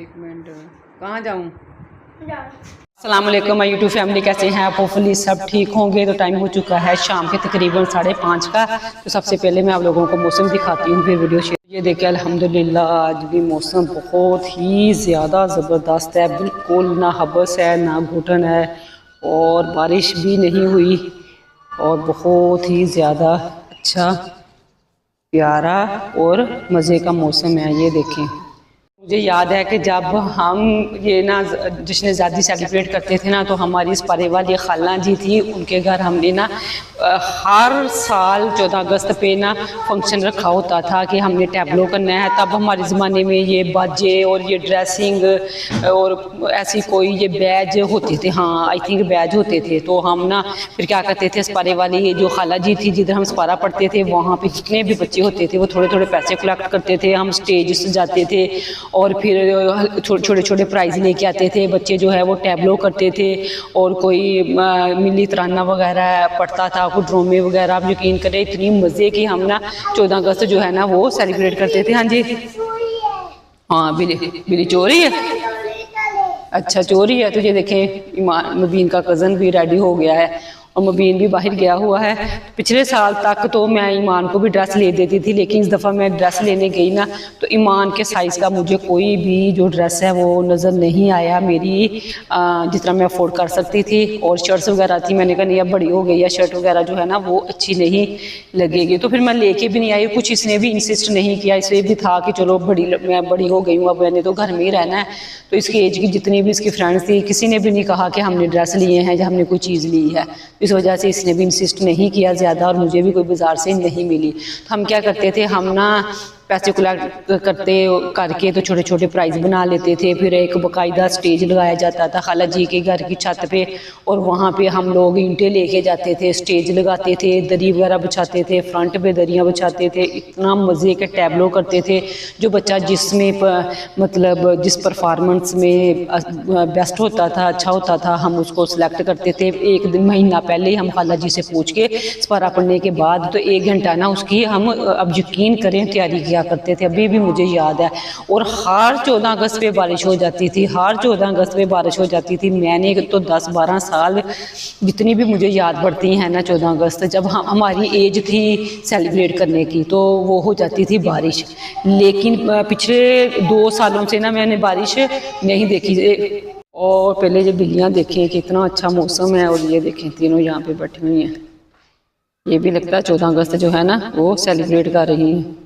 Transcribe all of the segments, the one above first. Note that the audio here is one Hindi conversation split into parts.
एक मिनट, कहाँ जाऊँ? अस्सलाम वालेकुम माय यूट्यूब फैमिली, कैसे हैं आप? होपफुली सब ठीक होंगे। तो टाइम हो चुका है शाम के तकरीबन 5:30 का। तो सबसे पहले मैं आप लोगों को मौसम दिखाती हूँ, फिर वीडियो शेयर। ये देखिए अल्हम्दुलिल्लाह आज भी मौसम बहुत ही ज़्यादा ज़बरदस्त है, बिल्कुल ना हबस है ना घुटन है और बारिश भी नहीं हुई और बहुत ही ज़्यादा अच्छा प्यारा और मज़े का मौसम है। ये देखें, मुझे याद है कि जब हम ये ना जश्न ज़ादी सेलिब्रेट करते थे ना, तो हमारी इस परे वाली खाला जी थी, उनके घर हमने ना हर साल 14 अगस्त पे ना फंक्शन रखा होता था कि हमने टैबलो करना है। तब हमारे ज़माने में ये बाजे और ये ड्रेसिंग और ऐसी कोई ये बैज होते थे, हाँ आई थिंक बैज होते थे। तो हम ना फिर क्या करते थे, स्पारे वाली ये जो खाला जी थी जिधर हम स्पारा पढ़ते थे, वहाँ पे जितने भी बच्चे होते थे वो थोड़े थोड़े पैसे कलेक्ट करते थे। हम स्टेज से जाते थे और फिर छोटे छोटे प्राइज़ लेके आते थे। बच्चे जो है वो टैबलो करते थे और कोई मिली तराना वगैरह पढ़ता था, कुछ ड्रामे वगैरह। आप यकीन करें इतनी मज़े की हम ना 14 अगस्त जो है ना वो सेलिब्रेट करते थे। हाँ जी, हाँ बिली बिली चोरी है, अच्छा चोरी है। तो ये देखें मुबीन का कज़न भी रेडी हो गया है और मुबीन भी बाहर गया हुआ है। पिछले साल तक तो मैं ईमान को भी ड्रेस ले देती थी, लेकिन इस दफ़ा मैं ड्रेस लेने गई ना तो ईमान के साइज़ का मुझे कोई भी जो ड्रेस है वो नज़र नहीं आया मेरी जिस तरह मैं अफोर्ड कर सकती थी। और शर्ट्स वगैरह थी, मैंने कहा नहीं अब बड़ी हो गई है, शर्ट वगैरह जो है ना वो अच्छी नहीं लगेगी, तो फिर मैं लेके भी नहीं आई। कुछ इसने भी इंसिस्ट नहीं किया, इसलिए भी था कि चलो मैं बड़ी हो गई हूँ, अब मैंने तो घर में ही रहना है। तो इसकी एज की जितनी भी इसकी फ्रेंड्स थी, किसी ने भी नहीं कहा कि हमने ड्रेस लिए हैं या हमने कोई चीज़ ली है। इस वजह से इसने भी इंसिस्ट नहीं किया ज़्यादा और मुझे भी कोई बाज़ार से नहीं मिली। तो हम क्या करते थे, हम ना पैसे कलेक्ट करके तो छोटे छोटे प्राइज़ बना लेते थे। फिर एक बाकायदा स्टेज लगाया जाता था खाला जी के घर की छत पे और वहाँ पे हम लोग ईंटें लेके जाते थे, स्टेज लगाते थे, दरी वगैरह बिछाते थे, फ्रंट पे दरियाँ बिछाते थे। इतना मज़े के टैबलो करते थे। जो बच्चा जिसमें मतलब जिस परफॉर्मेंस में बेस्ट होता था, अच्छा होता था, हम उसको सिलेक्ट करते थे। एक महीना पहले ही हम खाला जी से पूछ के स्पारा पढ़ने के बाद तो 1 घंटा ना उसकी हम अब यकीन करें तैयारी किया करते थे। अभी भी मुझे याद है। और हर 14 अगस्त पे बारिश हो जाती थी, हर 14 अगस्त पे बारिश हो जाती थी। मैंने तो 10-12 साल जितनी भी मुझे याद पड़ती हैं ना 14 अगस्त, जब हमारी एज थी सेलिब्रेट करने की, तो वो हो जाती थी बारिश। लेकिन पिछले 2 सालों से ना मैंने बारिश नहीं देखी। और पहले जो बिल्लियाँ देखें कितना अच्छा मौसम है, और ये देखें तीनों यहाँ पे बैठी हुई हैं। ये भी लगता है 14 अगस्त जो है ना वो सेलिब्रेट कर रही हैं।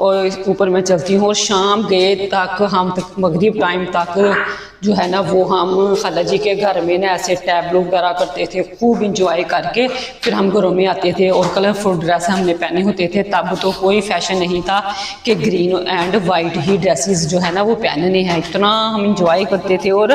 और ऊपर मैं चलती हूँ और शाम गए तक हम तक मगरिब टाइम तक जो है ना वो हम खाला जी के घर में ना ऐसे टैबलो वगैरह करते थे, खूब इंजॉय करके फिर हम घरों में आते थे। और कलरफुल ड्रेस हमने पहने होते थे। तब तो कोई फैशन नहीं था कि green and white he dresses जो है ना वो पहनने हैं। इतना हम इंजॉय करते थे। और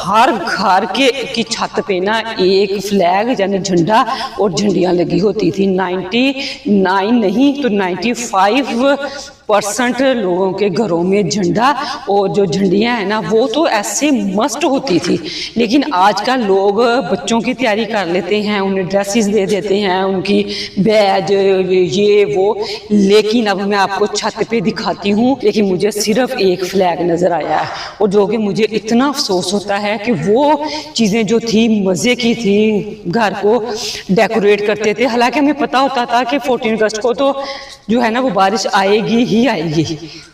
हर घर की छत पे ना एक फ्लैग यानी झंडा और झंडियाँ लगी होती थी। 99 नहीं तो 95% लोगों के घरों में झंडा और जो झंडियाँ हैं ना वो तो ऐसे मस्ट होती थी। लेकिन आजकल लोग बच्चों की तैयारी कर लेते हैं, उन्हें ड्रेसेस दे देते हैं, उनकी बैज ये वो। लेकिन अब मैं आपको छत पे दिखाती हूँ, लेकिन मुझे सिर्फ एक फ्लैग नज़र आया है। और जो कि मुझे इतना अफसोस होता है कि वो चीज़ें जो थी मज़े की थी, घर को डेकोरेट करते थे। हालांकि हमें पता होता था कि 14 अगस्त को तो जो है ना वो बारिश आएगी ही आएगी,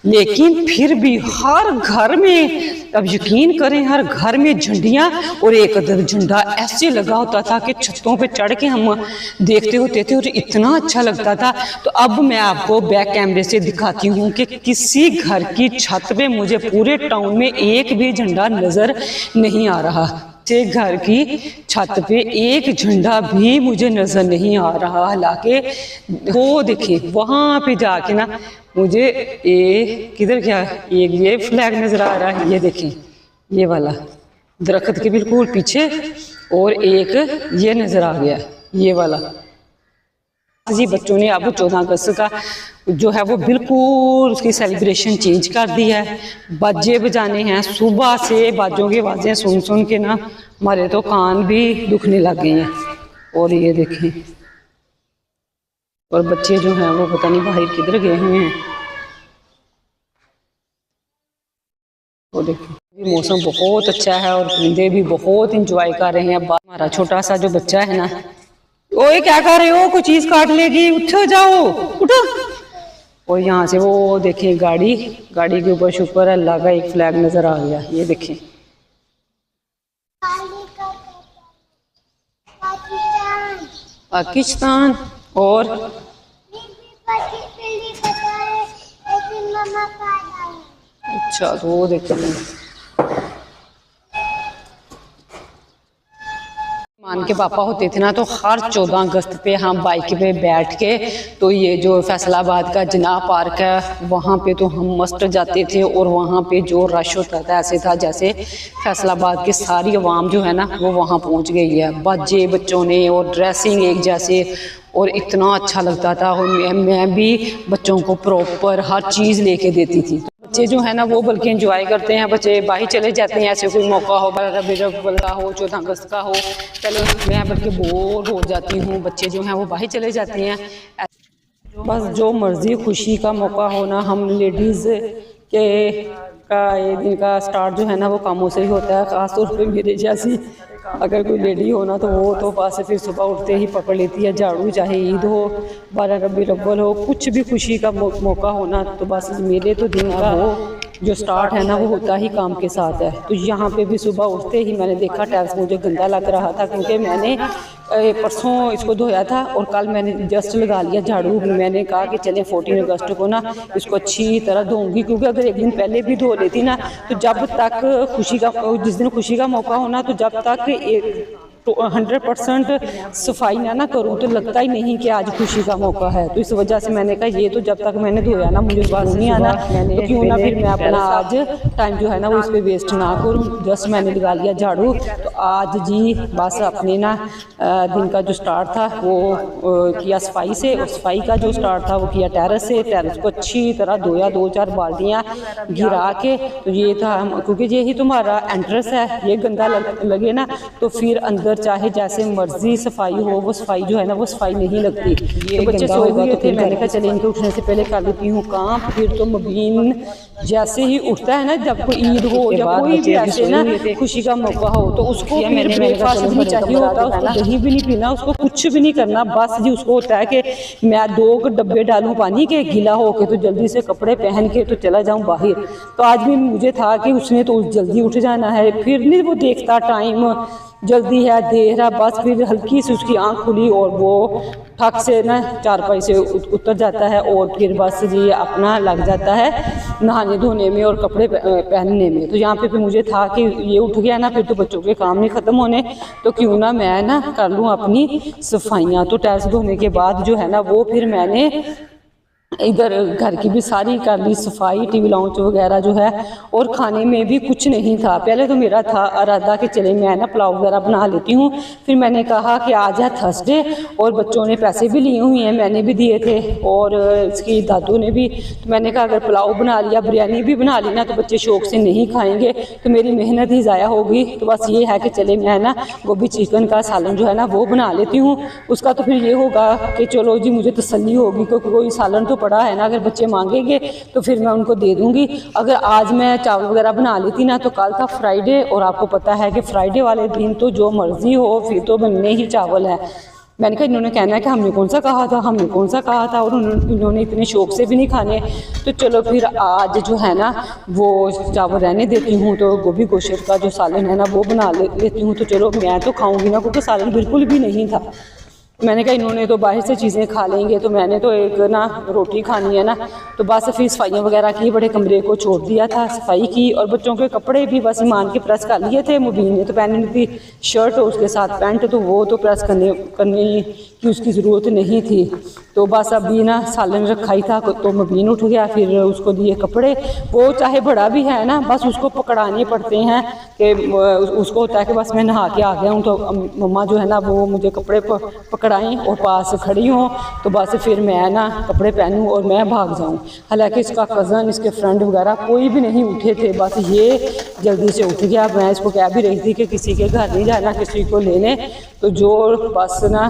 लेकिन फिर भी हर घर में, अब यकीन करें, हर घर में झंडियाँ और एक झंडा ऐसे लगा होता था कि छतों पे चढ़ के हम देखते होते थे और इतना अच्छा लगता था। तो अब मैं आपको बैक कैमरे से दिखाती हूँ कि किसी घर की छत पे मुझे पूरे टाउन में एक भी झंडा नज़र नहीं आ रहा। से घर की छत पे एक झंडा भी मुझे नजर नहीं आ रहा। हालांकि वो देखिए वहां पे जाके ना मुझे किधर क्या एक ये फ्लैग नजर आ रहा है, ये देखें ये वाला दरख्त के बिल्कुल पीछे, और एक ये नजर आ गया ये वाला। जी बच्चों ने अब 14 अगस्त का जो है वो बिल्कुल उसकी सेलिब्रेशन चेंज कर दी है। बाजे बजाने हैं, सुबह से बाजों की आवाज़ें सुन सुन के ना हमारे तो कान भी दुखने लग गए हैं। और ये देखें, और बच्चे जो हैं वो पता नहीं बाहर किधर गए हुए हैं। तो देखिए मौसम बहुत अच्छा है और परिंदे भी बहुत इंजॉय कर रहे हैं। हमारा छोटा सा जो बच्चा है ना, ओए क्या कर रहे हो, कोई चीज काट लेगी, उठो जाओ उठो। और यहाँ से वो देखिए गाड़ी के ऊपर शुक्र है अल्लाह का एक फ्लैग नजर आ गया। ये देखिए पाकिस्तान। और अच्छा तो वो देखिए मान के पापा होते थे ना, तो हर 14 अगस्त पे हम बाइक पे बैठ के तो ये जो फैसलाबाद का जिना पार्क है वहाँ पे तो हम मस्त जाते थे। और वहाँ पे जो रश होता था ऐसे था जैसे फैसलाबाद की सारी आवाम जो है ना वो वहाँ पहुँच गई है। बच्चे बच्चों ने और ड्रेसिंग एक जैसे, और इतना अच्छा लगता था। और मैं भी बच्चों को प्रॉपर हर चीज़ लेके देती थी। बच्चे जो है ना वो बल्कि एंजॉय करते हैं, बच्चे बाहर चले जाते हैं। ऐसे कोई मौका हो, रबी अव्वल का हो, 14 अगस्त का हो, चलो मैं बल्कि बोर हो जाती हूँ। बच्चे जो हैं वो बाहर चले जाते हैं। बस जो मर्जी खुशी का मौका होना, हम लेडीज़ के ये दिन का स्टार्ट जो है ना वो कामों से ही होता है। ख़ासतौर पे मेरे जैसी अगर कोई लेडी हो ना तो वो तो बस फिर सुबह उठते ही पकड़ लेती है झाड़ू, चाहे ईद हो, 12 रबी अव्वल हो, कुछ भी खुशी का मौका होना तो बस मेरे तो दिन का वो जो स्टार्ट है ना वो होता ही काम के साथ है। तो यहाँ पे भी सुबह उठते ही मैंने देखा टाइल्स मुझे गंदा लग रहा था, क्योंकि मैंने परसों इसको धोया था और कल मैंने जस्ट लगा लिया झाड़ू। मैंने कहा कि चले 14 अगस्त को ना इसको अच्छी तरह धोऊंगी, क्योंकि अगर एक दिन पहले भी धो लेती ना तो जब तक खुशी का, जिस दिन खुशी का मौका होना तो जब तक 100% सफाई ना करूँ तो लगता ही नहीं कि आज खुशी का मौका है। तो इस वजह से मैंने कहा ये तो जब तक मैंने धोया ना मुझे बात नहीं आना, तो क्यों ना फिर मैं अपना आज टाइम जो है ना वो इस पर वेस्ट ना करूँ। जस्ट मैंने लगा लिया झाड़ू। तो आज जी बस अपने ना दिन का जो स्टार्ट था वो किया सफाई से, और सफाई का जो स्टार्ट था वो किया टेरेस से। टेरेस को अच्छी तरह धोया, 2-4 बाल्टियाँ गिरा के। तो ये था, क्योंकि यही तुम्हारा एंट्रेंस है, ये गंदा लगे ना तो फिर अंदर चाहे जैसे मर्जी सफाई हो वो सफाई जो है ना वो सफाई नहीं लगती। तो बच्चे सो गए थे, मैंने कहा चले इनके उठने से पहले कर लेती हूँ काम। फिर तो मुबीन जैसे ही उठता है ना, जब कोई ईद हो या कोई भी ऐसे ना खुशी का मौका हो तो उसको फिर ब्रेकफास्ट भी नहीं चाहिए होता, उसको दही भी नहीं पीना, उसको कुछ भी नहीं करना। बस जी उसको होता है कि मैं 2 डब्बे डालूं पानी के, गीला होके तो जल्दी से कपड़े पहन के तो चला जाऊं बाहर। तो आज भी मुझे था कि उसने तो जल्दी उठ जाना है, फिर नहीं वो देखता टाइम जल्दी है देर है। बस फिर हल्की सी उसकी आंख खुली और वो ठक से ना चारपाई से उतर जाता है और फिर बस जी अपना लग जाता है नहाने धोने में और कपड़े पहनने में। तो यहाँ पे फिर मुझे था कि ये उठ गया ना फिर तो बच्चों के काम नहीं ख़त्म होने, तो क्यों ना मैं ना कर लूँ अपनी सफाइयाँ। तो टाइल्स धोने के बाद जो है ना वो फिर मैंने इधर घर की भी सारी कर ली सफाई, टीवी लाउंज वगैरह जो है। और खाने में भी कुछ नहीं था। पहले तो मेरा था इरादा कि चले मैं ना पुलाव वगैरह बना लेती हूँ। फिर मैंने कहा कि आज है थर्सडे और बच्चों ने पैसे भी लिए हुए हैं, मैंने भी दिए थे और इसकी दादू ने भी। तो मैंने कहा अगर पुलाव बना लिया, बिरयानी भी बना ली ना तो बच्चे शौक से नहीं खाएंगे, तो मेरी मेहनत ही ज़ाया होगी। तो बस ये है कि चले मैं ना गोभी चिकन का सालन जो है ना वो बना लेती हूँ। उसका तो फिर ये होगा कि चलो जी मुझे तसल्ली होगी, क्योंकि कोई सालन तो पड़ा है ना, अगर बच्चे मांगेंगे तो फिर मैं उनको दे दूंगी। अगर आज मैं चावल वगैरह बना लेती ना तो कल था फ्राइडे, और आपको पता है कि फ्राइडे वाले दिन तो जो मर्जी हो फिर तो बनने ही चावल है। मैंने कहा इन्होंने कहना है कि हमने कौन सा कहा था, हमने कौन सा कहा था, और इन्होंने इतने शौक से भी नहीं खाने। तो चलो फिर आज जो है ना वो चावल रहने देती हूँ, तो गोभी गोश्त का जो सालन है ना वो बना लेती हूँ। तो चलो मैं तो खाऊंगी ना, क्योंकि सालन बिल्कुल भी नहीं था। मैंने कहा इन्होंने तो बाहर से चीज़ें खा लेंगे, तो मैंने तो एक ना रोटी खानी है ना। तो बस फिर सफाइयाँ वगैरह की, बड़े कमरे को छोड़ दिया था, सफाई की, और बच्चों के कपड़े भी बस ईमान के प्रेस कर लिए थे। मुबीन ने तो पहनी थी शर्ट और उसके साथ पैंट, तो वो तो प्रेस करने की उसकी ज़रूरत नहीं थी। तो बस अभी ना सालन रखा ही था तो मुबीन उठ गया, फिर उसको दिए कपड़े। वो चाहे बड़ा भी है ना बस उसको पकड़ाने पड़ते हैं कि उसको होता है कि बस मैं नहा के आ गया हूँ तो मम्मा जो है ना वो मुझे कपड़े पकड़ाएं और पास खड़ी हों, तो बस फिर मैं ना कपड़े पहनूं और मैं भाग जाऊं। हालांकि इसका कज़न, इसके फ्रेंड वगैरह कोई भी नहीं उठे थे, बस ये जल्दी से उठ गया। मैं इसको कह भी रही थी कि किसी के घर नहीं जाना, किसी को लेने। तो जो बस ना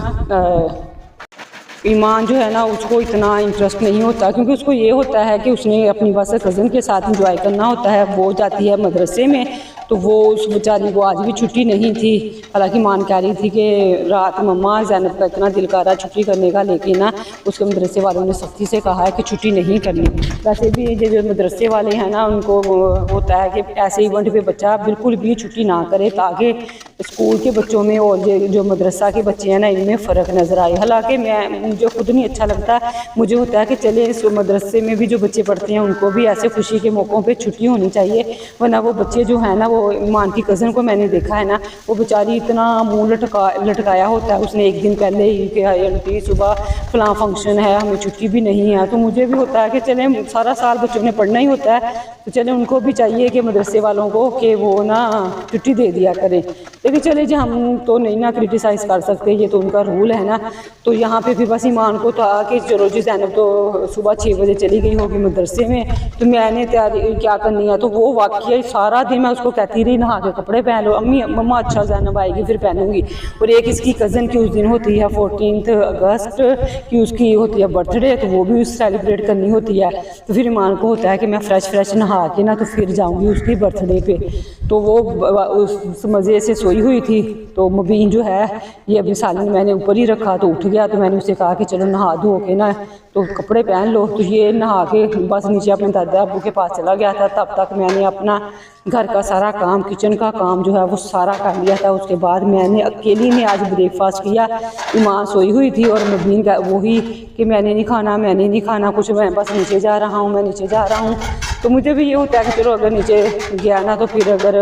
ईमान जो है ना उसको इतना इंटरेस्ट नहीं होता, क्योंकि उसको ये होता है कि उसने अपनी बस कज़न के साथ इंजॉय करना होता है। वो जाती है मदरसे में, तो वो उस बेचारी को आज भी छुट्टी नहीं थी। हालांकि मान कह रही थी कि रात मम्मा ज़ैनब का इतना दिल कर रहा छुट्टी करने का, लेकिन ना उसके मदरसे वालों ने सख्ती से कहा है कि छुट्टी नहीं करनी। वैसे भी ये जो मदरसे वाले हैं ना उनको होता है कि ऐसे इवेंट पे बच्चा बिल्कुल भी छुट्टी ना करे, ताकि स्कूल के बच्चों में और जो मदरसा के बच्चे हैं ना इनमें फ़र्क नज़र आए। हालांकि मुझे खुद नहीं अच्छा लगता, मुझे होता है कि चले इस मदरसे में भी जो बच्चे पढ़ते हैं उनको भी ऐसे खुशी के मौक़ों पे छुट्टी होनी चाहिए, वरना वो बच्चे जो है ना, वो ईमान की कज़न को मैंने देखा है ना, वो बेचारी इतना मुँह लटकाया होता है उसने एक दिन पहले ही कि आंटी सुबह फलां फंक्शन है, हमें छुट्टी भी नहीं है। तो मुझे भी होता है कि चले सारा साल बच्चों ने पढ़ना ही होता है, तो चले उनको भी चाहिए कि मदरसे वालों को कि वो ना छुट्टी दे दिया करें। लेकिन चले जी हम तो नहीं ना क्रिटिसाइज़ कर सकते, ये तो उनका रूल है ना। तो यहाँ पे भी बस ईमान को था कि चलो जी ज़ैनब तो सुबह 6 बजे चली गई होगी मदरसे में, तो मैंने तैयारी क्या करनी है। तो वो वाकई सारा दिन मैं उसको कहती रही नहा के कपड़े पहन लो, अम्मी मम्मा अच्छा ज़ैनब आएगी फिर पहनूंगी। और एक इसकी कज़न की उस दिन होती है 14 अगस्त की, उसकी होती है बर्थडे, तो वो भी उस सेलिब्रेट करनी होती है। तो फिर ईमान को होता है कि मैं फ्रेश नहा के ना तो फिर जाऊँगी उसकी बर्थडे पे। तो वो उस मज़े से सोई हुई थी, तो मुबीन जो है ये अभी सालन मैंने ऊपर ही रखा तो उठ गया, तो मैंने उससे कहा कि चलो नहा धो के ना तो कपड़े पहन लो। तो ये नहा के बस नीचे अपने दादा अबू के पास चला गया था। तब तक मैंने अपना घर का सारा काम, किचन का काम जो है वो सारा कर लिया था। उसके बाद मैंने अकेली ने आज ब्रेकफास्ट किया। ईमान सोई हुई थी और मुबीन का वही कि मैंने नहीं खाना कुछ, मैं बस नीचे जा रहा हूँ। तो मुझे भी ये होता है कि चलो अगर नीचे गया ना तो फिर अगर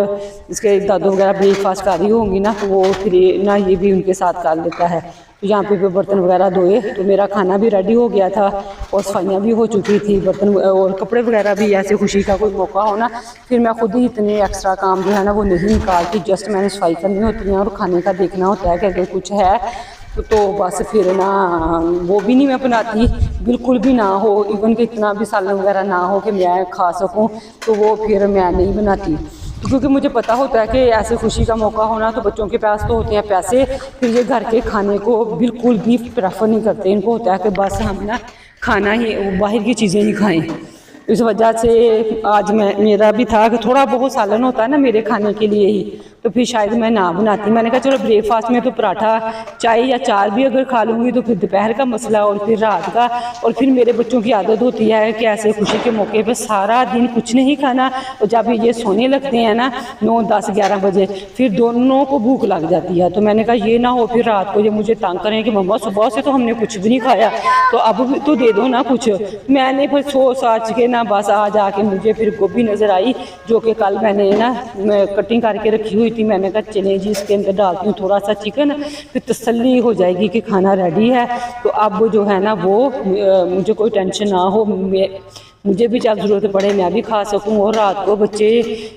इसके दादू वगैरह ब्रेकफास्ट कर रही होंगी ना तो वो फिर ना ये भी उनके साथ कर लेता है। तो यहाँ पे बर्तन वगैरह धोए, तो मेरा खाना भी रेडी हो गया था और सफाइयाँ भी हो चुकी थी, बर्तन और कपड़े वगैरह भी। ऐसे खुशी का कोई मौका हो ना फिर मैं खुद ही इतने एक्स्ट्रा काम जो है ना वो नहीं निकालती, जस्ट मैंने सफाई करनी होती है और खाने का देखना होता है कि अगर कुछ है तो बस फिर ना वो भी नहीं मैं बनाती, बिल्कुल भी ना हो, इवन कि इतना भी सालन वगैरह ना हो कि मैं खा सकूं, तो वो फिर मैं नहीं बनाती। क्योंकि मुझे पता होता है कि ऐसे खुशी का मौका होना तो बच्चों के पास तो होते हैं पैसे, फिर ये घर के खाने को बिल्कुल भी प्रेफर नहीं करते। इनको होता है कि बस हम ना खाना ही, बाहर की चीज़ें नहीं खाएँ। इस वजह से आज मेरा भी था कि थोड़ा बहुत सालन होता है ना मेरे खाने के लिए ही, तो फिर शायद मैं ना बनाती। मैंने कहा चलो ब्रेकफास्ट में तो पराठा चाय या चार भी अगर खा लूँगी तो फिर दोपहर का मसला और फिर रात का। और फिर मेरे बच्चों की आदत होती है कि ऐसे खुशी के मौके पर सारा दिन कुछ नहीं खाना, और जब ये सोने लगते हैं ना 9, 10, 11 बजे फिर दोनों को भूख लग जाती है। तो मैंने कहा ये ना हो फिर रात को ये मुझे तंग करें कि मम्मा सुबह से तो हमने कुछ भी नहीं खाया, तो अब भी तो दे दो ना कुछ। मैंने फिर सोच के ना बस आज आके मुझे फिर गोभी नज़र आई, जो कि कल मैंने ना कटिंग करके रखी हुई थी। मैंने कहा चले जी इसके अंदर डालती हूँ थोड़ा सा चिकन, फिर तसल्ली हो जाएगी कि खाना रेडी है। तो अब जो है ना वो मुझे कोई टेंशन ना हो, मुझे भी जब ज़रूरत पड़े मैं भी खा सकूं, और रात को बच्चे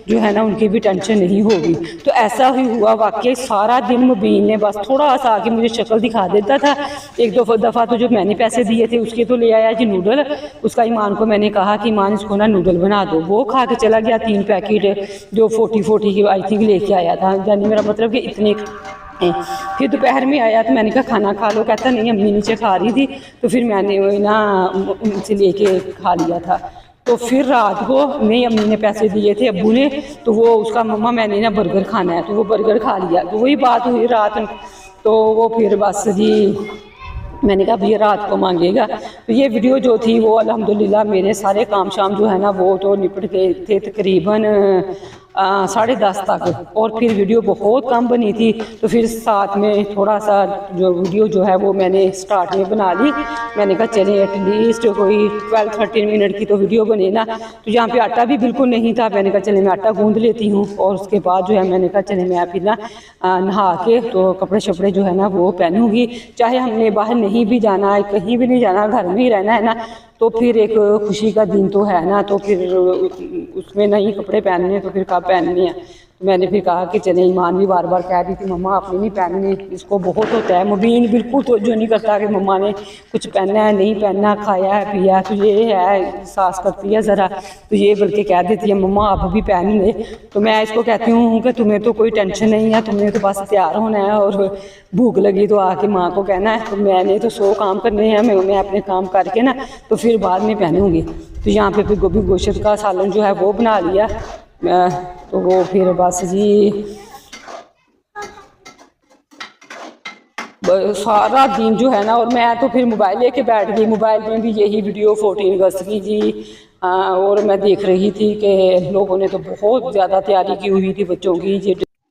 जो है ना उनकी भी टेंशन नहीं होगी। तो ऐसा ही हुआ वाकई। सारा दिन मुबीन ने बस थोड़ा सा आके मुझे शक्ल दिखा देता था। एक दो दफ़ा तो जो मैंने पैसे दिए थे उसके तो ले आया जी नूडल। उसका ईमान को मैंने कहा कि ईमान इसको ना नूडल बना दो, वो खा के चला गया 3 पैकेट जो 40 की आई थिंक लेके आया था। यानी मेरा मतलब कि इतने। फिर दोपहर में आया तो मैंने कहा खाना खा लो, कहता नहीं अम्मी नीचे खा रही थी, तो फिर मैंने ना उनसे लेके खा लिया था। तो फिर रात को नहीं, अम्मी ने पैसे दिए थे अब्बू ने, तो वो उसका मम्मा मैंने ना बर्गर खाना है, तो वो बर्गर खा लिया। तो वही बात हुई रात, तो वो फिर बस जी मैंने कहा भैया रात को मांगेगा। तो ये वीडियो जो थी वो अल्हम्दुलिल्लाह मेरे सारे काम शाम जो है ना वो तो निपट गए थे तकरीबन 10:30 तक, और फिर वीडियो बहुत कम बनी थी। तो फिर साथ में थोड़ा सा जो वीडियो जो है वो मैंने स्टार्ट में बना ली। मैंने कहा चले एटलीस्ट कोई 12-13 मिनट की तो वीडियो बने ना। तो यहाँ पे आटा भी बिल्कुल नहीं था, मैंने कहा चले मैं आटा गूँध लेती हूँ, और उसके बाद जो है मैंने कहा चले मैं फिर ना नहा के तो कपड़े शपड़े जो है ना वो पहनूँगी। चाहे हमने बाहर नहीं भी जाना है, कहीं भी नहीं जाना, घर में ही रहना है ना, तो फिर एक खुशी का दिन तो है ना, तो फिर उसमें नहीं कपड़े पहनने तो फिर कब पहनने हैं। मैंने फिर कहा कि चले, ईमान भी बार बार कह रही थी मम्मा आपने नहीं पहनने, इसको बहुत होता है। मुबीन बिल्कुल तो जो नहीं करता कि मम्मा ने कुछ पहना है नहीं पहना, खाया है पिया, तो ये है सास करती है ज़रा, तो ये बल्कि कह देती है मम्मा आप भी पहन ले। तो मैं इसको कहती हूँ कि तुम्हें तो कोई टेंशन नहीं है, तुमने तो बस तैयार होना है और भूख लगी तो आके माँ को कहना है। तो मैंने तो 100 काम करने हैं, मैं अपने काम करके ना तो फिर बाद में पहनूँगी। तो यहाँ पे फिर गोभी गोश्त का सालन जो है वो बना लिया, तो वो फिर बस जी सारा दिन जो है ना, और मैं तो फिर मोबाइल लेके बैठ गई। मोबाइल में भी यही वीडियो 14 अगस्त की जी, और मैं देख रही थी कि लोगों ने तो बहुत ज़्यादा तैयारी की हुई थी बच्चों की, ये